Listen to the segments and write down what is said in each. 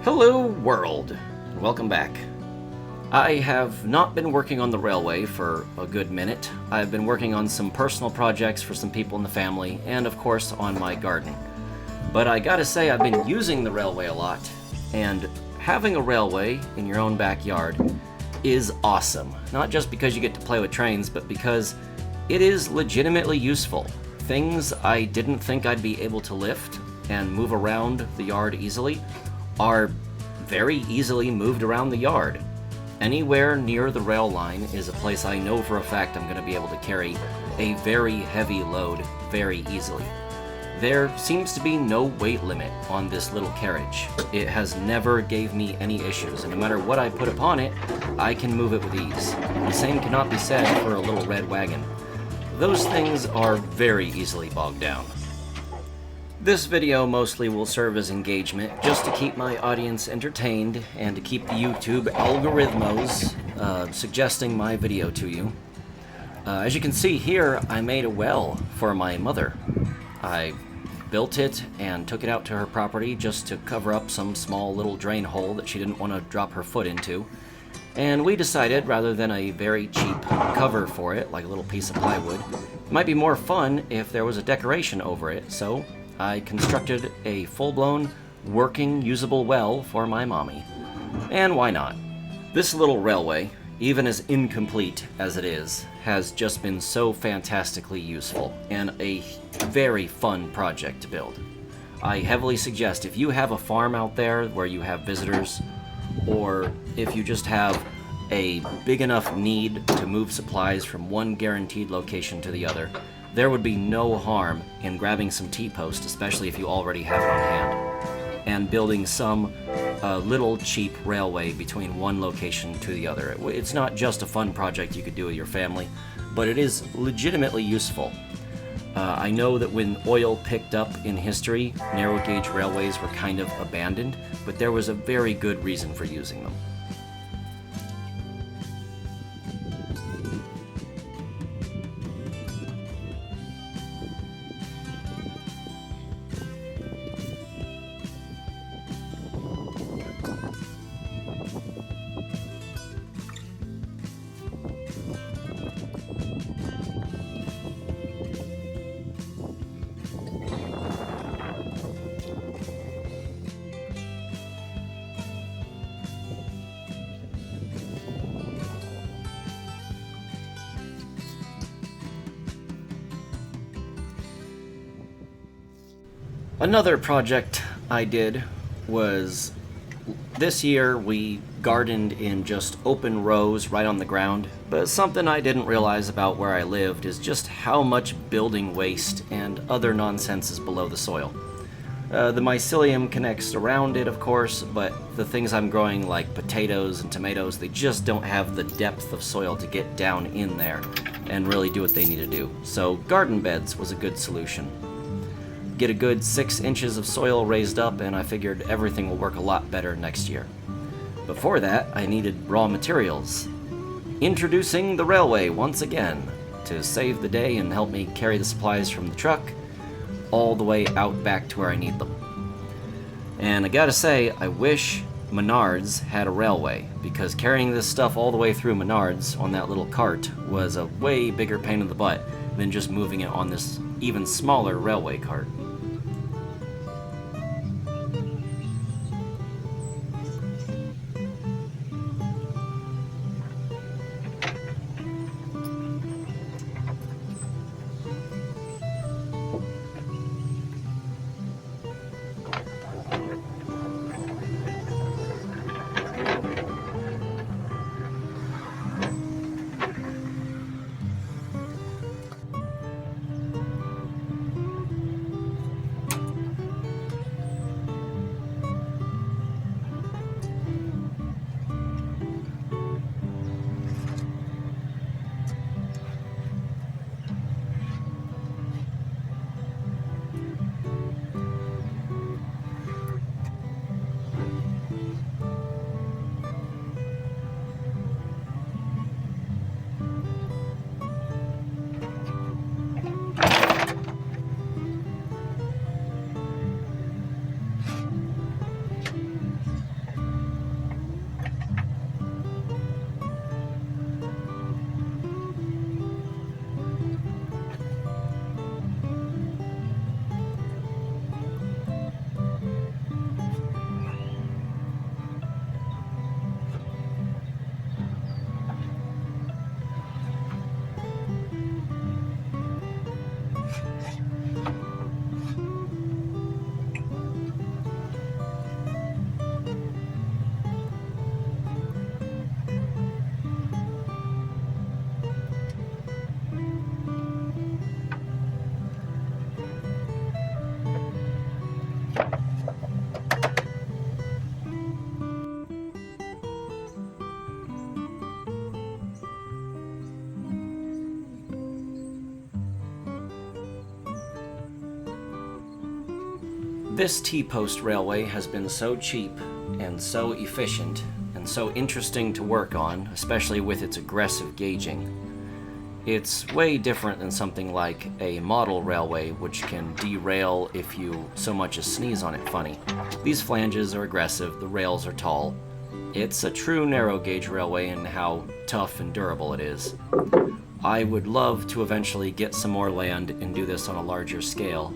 Hello world, welcome back. I have not been working on the railway for a good minute. I've been working on some personal projects for some people in the family, and of course on my garden. But I gotta say, I've been using the railway a lot, and having a railway in your own backyard is awesome. Not just because you get to play with trains, but because it is legitimately useful. Things I didn't think I'd be able to lift and move around the yard easily are very easily moved around the yard. Anywhere near the rail line is a place I know for a fact I'm going to be able to carry a very heavy load very easily. There seems to be no weight limit on this little carriage. It has never gave me any issues, and no matter what I put upon it, I can move it with ease. The same cannot be said for a little red wagon. Those things are very easily bogged down. This video mostly will serve as engagement, just to keep my audience entertained and to keep the YouTube algorithmos suggesting my video to you. As you can see here, I made a well for my mother. I built it and took it out to her property just to cover up some small little drain hole that she didn't want to drop her foot into. And we decided, rather than a very cheap cover for it, like a little piece of plywood, it might be more fun if there was a decoration over it, so I constructed a full-blown, working, usable well for my mommy. And why not? This little railway, even as incomplete as it is, has just been so fantastically useful and a very fun project to build. I heavily suggest if you have a farm out there where you have visitors, or if you just have a big enough need to move supplies from one guaranteed location to the other, there would be no harm in grabbing some T-post, especially if you already have it on hand, and building some little cheap railway between one location to the other. It's not just a fun project you could do with your family, but it is legitimately useful. I know that when oil picked up in history, narrow gauge railways were kind of abandoned, but there was a very good reason for using them. Another project I did was, this year we gardened in just open rows right on the ground, but something I didn't realize about where I lived is just how much building waste and other nonsense is below the soil. The mycelium connects around it, of course, but the things I'm growing like potatoes and tomatoes, they just don't have the depth of soil to get down in there and really do what they need to do. So garden beds was a good solution. Get a good 6 inches of soil raised up, and I figured everything will work a lot better next year. Before that, I needed raw materials. Introducing the railway once again to save the day and help me carry the supplies from the truck all the way out back to where I need them. And I gotta say, I wish Menards had a railway, because carrying this stuff all the way through Menards on that little cart was a way bigger pain in the butt than just moving it on this even smaller railway cart. This T-post railway has been so cheap and so efficient and so interesting to work on, especially with its aggressive gauging. It's way different than something like a model railway, which can derail if you so much as sneeze on it funny. These flanges are aggressive, the rails are tall. It's a true narrow gauge railway in how tough and durable it is. I would love to eventually get some more land and do this on a larger scale,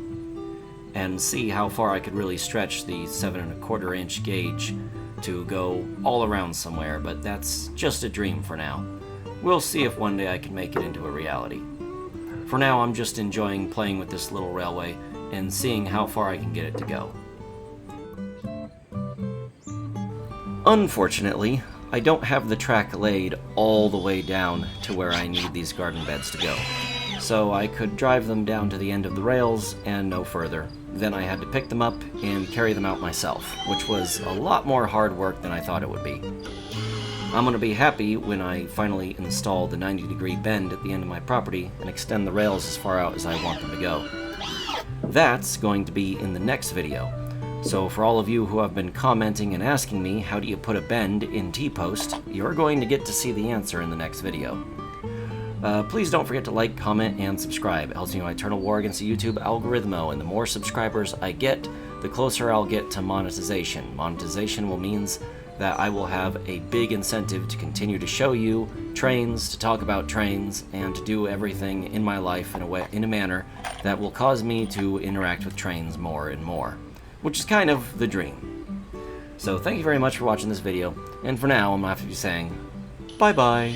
and see how far I could really stretch the 7¼ inch gauge to go all around somewhere, but that's just a dream for now. We'll see if one day I can make it into a reality. For now, I'm just enjoying playing with this little railway and seeing how far I can get it to go. Unfortunately, I don't have the track laid all the way down to where I need these garden beds to go, so I could drive them down to the end of the rails and no further. Then I had to pick them up and carry them out myself, which was a lot more hard work than I thought it would be. I'm going to be happy when I finally install the 90-degree bend at the end of my property and extend the rails as far out as I want them to go. That's going to be in the next video. So for all of you who have been commenting and asking me how do you put a bend in T-post, you're going to get to see the answer in the next video. Please don't forget to like, comment, and subscribe. It helps me in my eternal war against the YouTube algorithm, and the more subscribers I get, the closer I'll get to monetization. Monetization will means that I will have a big incentive to continue to show you trains, to talk about trains, and to do everything in my life in a manner that will cause me to interact with trains more and more, which is kind of the dream. So thank you very much for watching this video, and for now I'm going to have to be saying bye-bye.